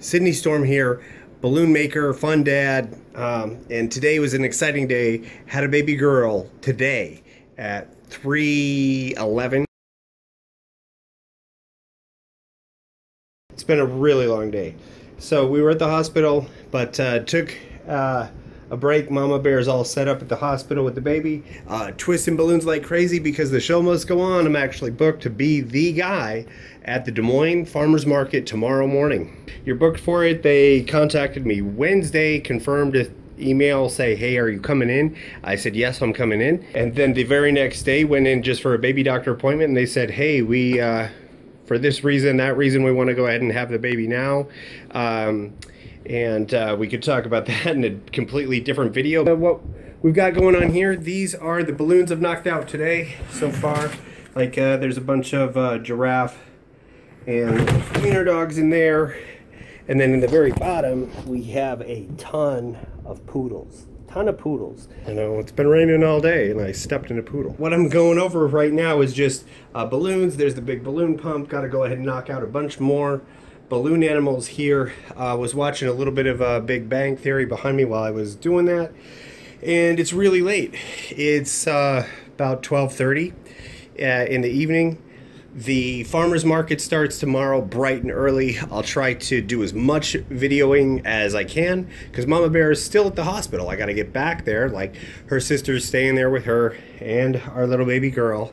Sydney Storm here, balloon maker, fun dad, and today was an exciting day. Had a baby girl today at 3:11. It's been a really long day. So we were at the hospital, but took a break. Mama Bear's all set up at the hospital with the baby, twisting balloons like crazy because the show must go on. I'm actually booked to be the guy at the Des Moines Farmers Market tomorrow morning. You're booked for it. They contacted me Wednesday, confirmed an email, say, hey, are you coming in? I said, yes, I'm coming in. And then the very next day went in just for a baby doctor appointment, and they said, hey, we for this reason, that reason, we want to go ahead and have the baby now. We could talk about that in a completely different video. What we've got going on here, these are the balloons I've knocked out today so far. Like there's a bunch of giraffe and wiener dogs in there. And then in the very bottom, we have a ton of poodles. You know, it's been raining all day and I stepped in a poodle. What I'm going over right now is just balloons. There's the big balloon pump. Got to go ahead and knock out a bunch more balloon animals here. Was watching a little bit of Big Bang Theory behind me while I was doing that. And it's really late. It's about 12:30 in the evening. The farmers market starts tomorrow bright and early. I'll try to do as much videoing as I can because Mama Bear is still at the hospital. I got to get back there. Like, her sister's staying there with her and our little baby girl.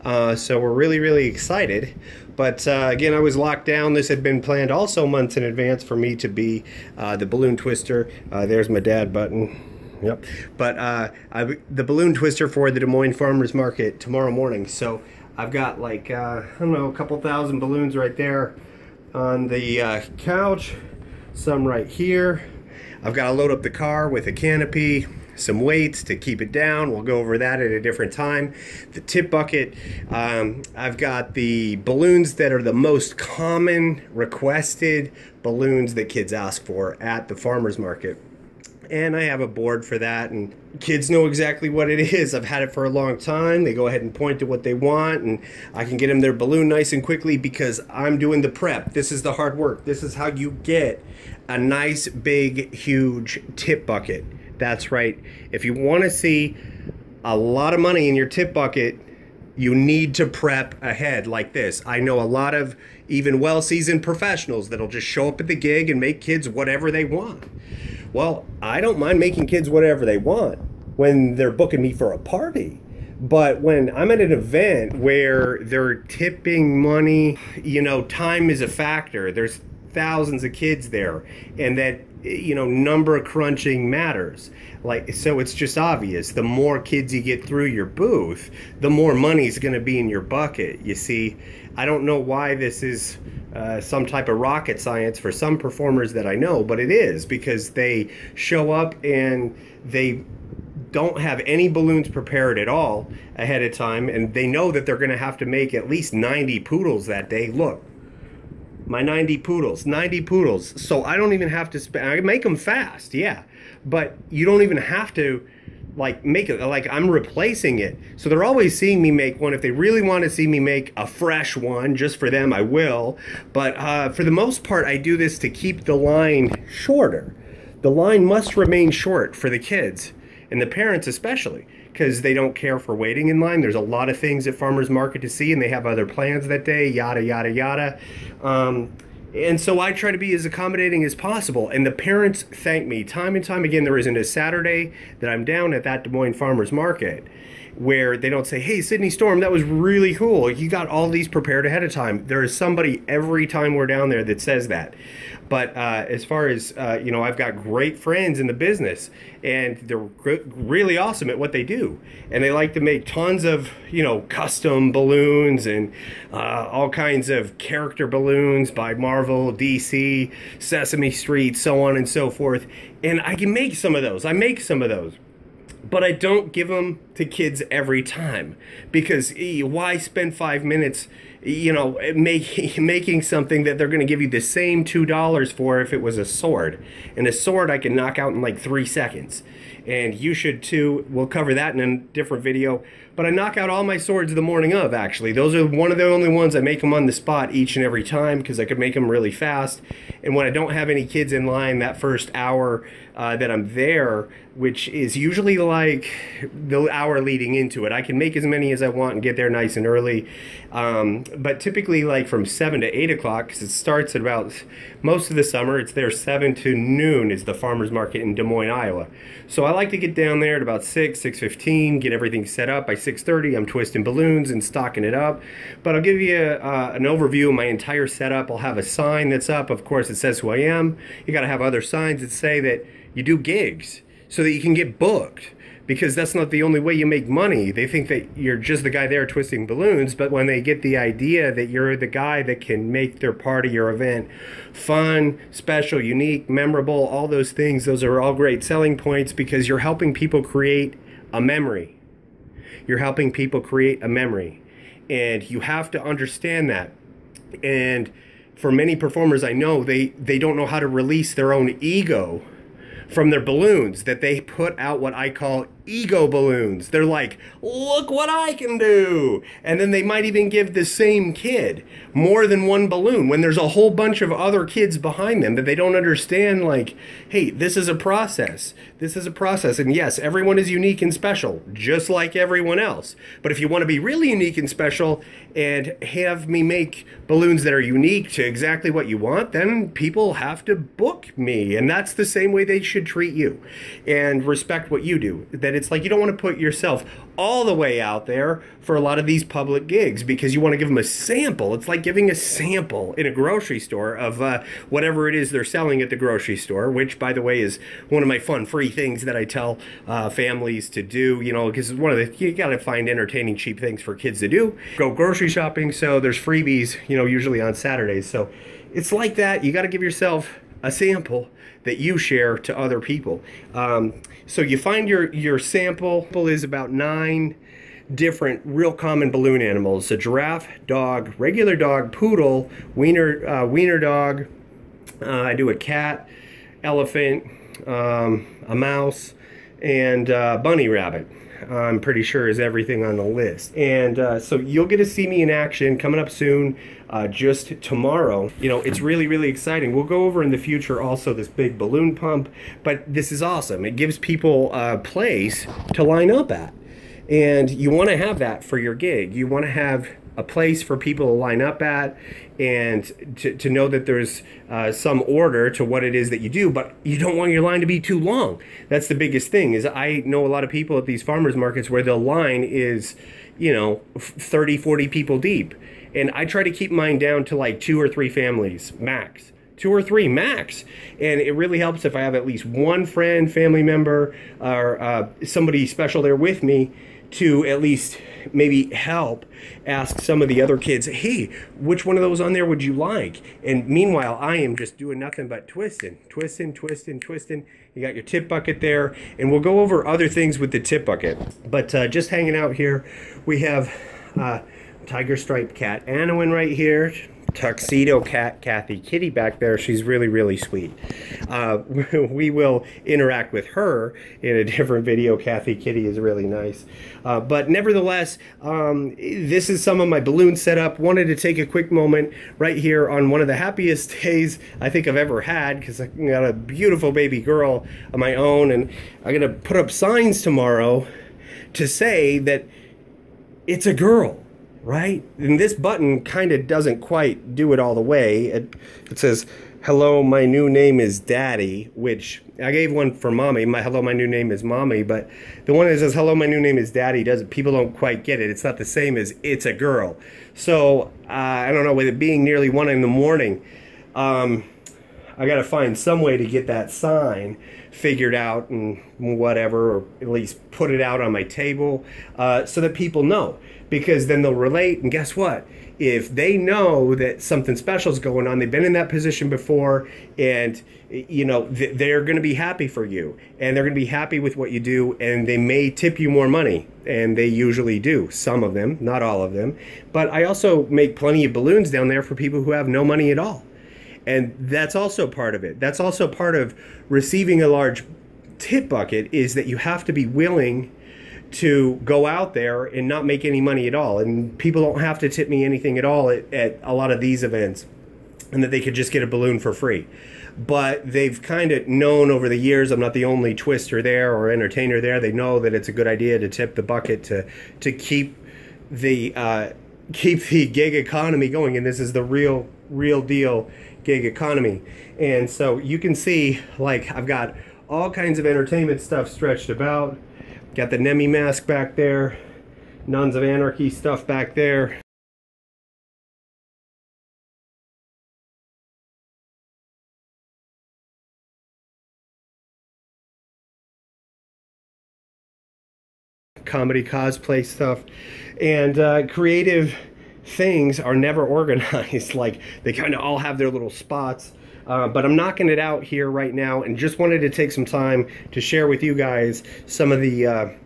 So we're really excited. But again, I was locked down. This had been planned also months in advance for me to be the balloon twister. There's my dad button. Yep. But the balloon twister for the Des Moines Farmers Market tomorrow morning. So I've got like, I don't know, a couple thousand balloons right there on the couch, some right here. I've got to load up the car with a canopy, some weights to keep it down. We'll go over that at a different time. The tip bucket, I've got the balloons that are the most common requested balloons that kids ask for at the farmers market. And I have a board for that, and kids know exactly what it is. I've had it for a long time. They go ahead and point to what they want, and I can get them their balloon nice and quickly because I'm doing the prep. This is the hard work. This is how you get a nice, big, huge tip bucket. That's right. If you want to see a lot of money in your tip bucket, you need to prep ahead like this. I know a lot of even well-seasoned professionals that'll just show up at the gig and make kids whatever they want. Well, I don't mind making kids whatever they want when they're booking me for a party. But when I'm at an event where they're tipping money, you know, time is a factor. There's thousands of kids there, and that, you know, number crunching matters. Like, so it's just obvious. The more kids you get through your booth, the more money's going to be in your bucket. You see, I don't know why this is some type of rocket science for some performers that I know, but it is, because they show up and they don't have any balloons prepared at all ahead of time, and they know that they're going to have to make at least 90 poodles that day. Look, my 90 poodles. So I don't even have to spend, I make them fast, yeah, but you don't even have to like make it, like I'm replacing it. So they're always seeing me make one. If they really want to see me make a fresh one just for them, I will. But for the most part, I do this to keep the line shorter. The line must remain short for the kids and the parents especially, because they don't care for waiting in line. There's a lot of things at farmers market to see, and they have other plans that day, yada yada yada. And so I try to be as accommodating as possible. And the parents thank me time and time again. There isn't a Saturday that I'm down at that Des Moines Farmers Market where they don't say, hey, Sydney Storm, that was really cool. You got all these prepared ahead of time. There is somebody every time we're down there that says that. But as far as, you know, I've got great friends in the business, and they're really awesome at what they do. And they like to make tons of, you know, custom balloons and all kinds of character balloons by Marvel, DC, Sesame Street, so on and so forth. And I can make some of those. I make some of those. But I don't give them to kids every time, because why spend 5 minutes, you know, making something that they're going to give you the same $2 for if it was a sword. And a sword I can knock out in like 3 seconds. And you should too. We'll cover that in a different video. But but I knock out all my swords the morning of, actually. Those are one of the only ones I make them on the spot each and every time, because I could make them really fast. And when I don't have any kids in line that first hour that I'm there, which is usually like the hour leading into it, I can make as many as I want and get there nice and early. But typically like from 7 to 8 o'clock, because it starts at about, most of the summer, it's there 7 to noon is the farmer's market in Des Moines, Iowa. So I like to get down there at about 6:15, get everything set up. By 6:30, I'm twisting balloons and stocking it up. But I'll give you an overview of my entire setup. I'll have a sign that's up. Of course, it says who I am. You got to have other signs that say that you do gigs so that you can get booked, because that's not the only way you make money. They think that you're just the guy there twisting balloons, but when they get the idea that you're the guy that can make their party or event fun, special, unique, memorable, all those things, those are all great selling points, because you're helping people create a memory. You're helping people create a memory, and you have to understand that. And for many performers I know, they don't know how to release their own ego from their balloons, that they put out what I call ego balloons. They're like, look what I can do. And then they might even give the same kid more than one balloon when there's a whole bunch of other kids behind them that they don't understand, like, hey, this is a process. This is a process. And yes, everyone is unique and special, just like everyone else. But if you want to be really unique and special and have me make balloons that are unique to exactly what you want, then people have to book me. And that's the same way they should treat you and respect what you do. That it's like you don't want to put yourself all the way out there for a lot of these public gigs, because you want to give them a sample. It's like giving a sample in a grocery store of whatever it is they're selling at the grocery store, which, by the way, is one of my fun free things that I tell families to do, you know, because one of the, you got to find entertaining, cheap things for kids to do. Go grocery shopping, so there's freebies, you know, usually on Saturdays. So it's like that. You got to give yourself a sample that you share to other people. So you find your sample is about 9 different real common balloon animals: a giraffe, dog, regular dog, poodle, wiener dog. I do a cat, elephant, a mouse, and bunny rabbit. I'm pretty sure is everything on the list. And so you'll get to see me in action coming up soon, just tomorrow. You know, it's really, really exciting. We'll go over in the future also this big balloon pump, but this is awesome. It gives people a place to line up at. And you want to have that for your gig. You want to have a place for people to line up at, and to know that there's some order to what it is that you do, but you don't want your line to be too long. That's the biggest thing. Is I know a lot of people at these farmers markets where the line is, you know, 30, 40 people deep. And I try to keep mine down to like 2 or 3 families max. 2 or 3 max. And it really helps if I have at least one friend, family member, or somebody special there with me to at least maybe help ask some of the other kids, hey, which one of those on there would you like? And meanwhile, I am just doing nothing but twisting. You got your tip bucket there, and we'll go over other things with the tip bucket. But just hanging out here, we have tiger striped cat Anowin right here, tuxedo cat Kathy Kitty back there. She's really, really sweet. We will interact with her in a different video. Kathy Kitty is really nice. But nevertheless, this is some of my balloon setup. Wanted to take a quick moment right here on one of the happiest days I think I've ever had, because I got a beautiful baby girl of my own, and I'm going to put up signs tomorrow to say that it's a girl. Right? And this button kind of doesn't quite do it all the way. It says, hello, my new name is Daddy, which I gave one for Mommy. Hello, my new name is Mommy. But the one that says, hello, my new name is Daddy, people don't quite get it. It's not the same as it's a girl. So, I don't know, with it being nearly 1 in the morning, I got to find some way to get that sign figured out and whatever, or at least put it out on my table so that people know. Because then they'll relate, and guess what? If they know that something special is going on, they've been in that position before, and you know, they're going to be happy for you, and they're going to be happy with what you do, and they may tip you more money, and they usually do. Some of them, not all of them. But I also make plenty of balloons down there for people who have no money at all. And that's also part of it. That's also part of receiving a large tip bucket, is that you have to be willing to go out there and not make any money at all. And people don't have to tip me anything at all at a lot of these events, and that they could just get a balloon for free. But they've kind of known over the years, I'm not the only twister there or entertainer there. They know that it's a good idea to tip the bucket to keep the gig economy going. And this is the real deal gig economy. And so you can see, like, I've got all kinds of entertainment stuff stretched about. Got the Nemi mask back there, Nuns of Anarchy stuff back there. Comedy cosplay stuff, and creative things are never organized. Like, they kind of all have their little spots, but I'm knocking it out here right now, and just wanted to take some time to share with you guys some of the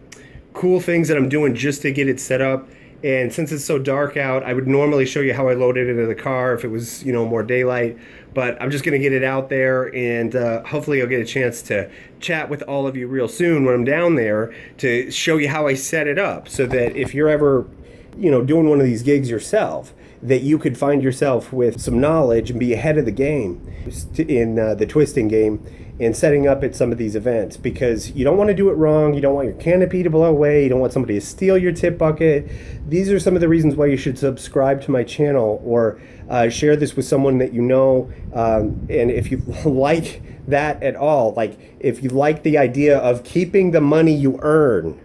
cool things that I'm doing just to get it set up. And since it's so dark out, I would normally show you how I loaded it into the car if it was, you know, more daylight. But I'm just going to get it out there, and hopefully I'll get a chance to chat with all of you real soon when I'm down there to show you how I set it up, so that if you're ever, you know, doing one of these gigs yourself, that you could find yourself with some knowledge and be ahead of the game in the twisting game and setting up at some of these events, because you don't want to do it wrong. You don't want your canopy to blow away. You don't want somebody to steal your tip bucket. These are some of the reasons why you should subscribe to my channel, or share this with someone that you know. And if you like that at all, like if you like the idea of keeping the money you earn,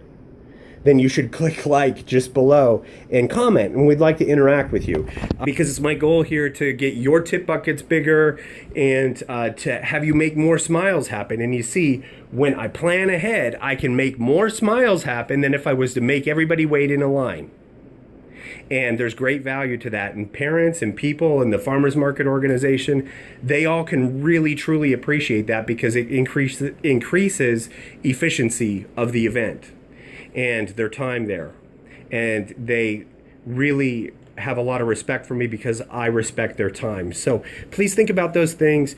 then you should click like just below and comment, and we'd like to interact with you, because it's my goal here to get your tip buckets bigger and to have you make more smiles happen. And you see, when I plan ahead, I can make more smiles happen than if I was to make everybody wait in a line. And there's great value to that, and parents and people in the farmers market organization, they all can really truly appreciate that, because it increases efficiency of the event and their time there. And they really have a lot of respect for me because I respect their time. So please think about those things.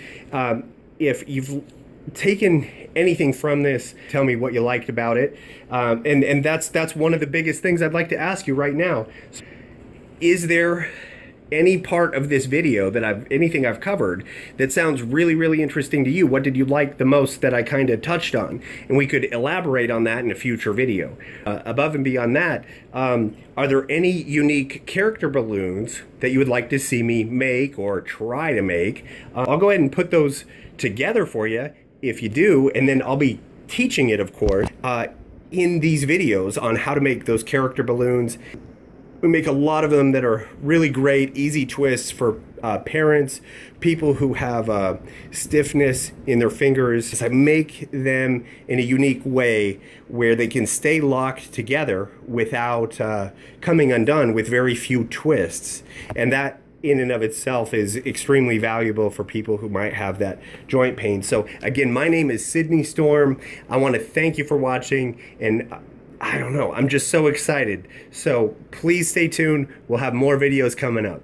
If you've taken anything from this, tell me what you liked about it. And that's one of the biggest things I'd like to ask you right now. Is there any part of this video that anything I've covered that sounds really interesting to you? What did you like the most that I kind of touched on? And we could elaborate on that in a future video. Above and beyond that, are there any unique character balloons that you would like to see me make or try to make? I'll go ahead and put those together for you if you do, and then I'll be teaching it, of course, in these videos on how to make those character balloons. We make a lot of them that are really great, easy twists for parents, people who have stiffness in their fingers. I make them in a unique way where they can stay locked together without coming undone, with very few twists. And that in and of itself is extremely valuable for people who might have that joint pain. So again, my name is Sydney Storm. I want to thank you for watching, and I don't know, I'm just so excited. So please stay tuned. We'll have more videos coming up.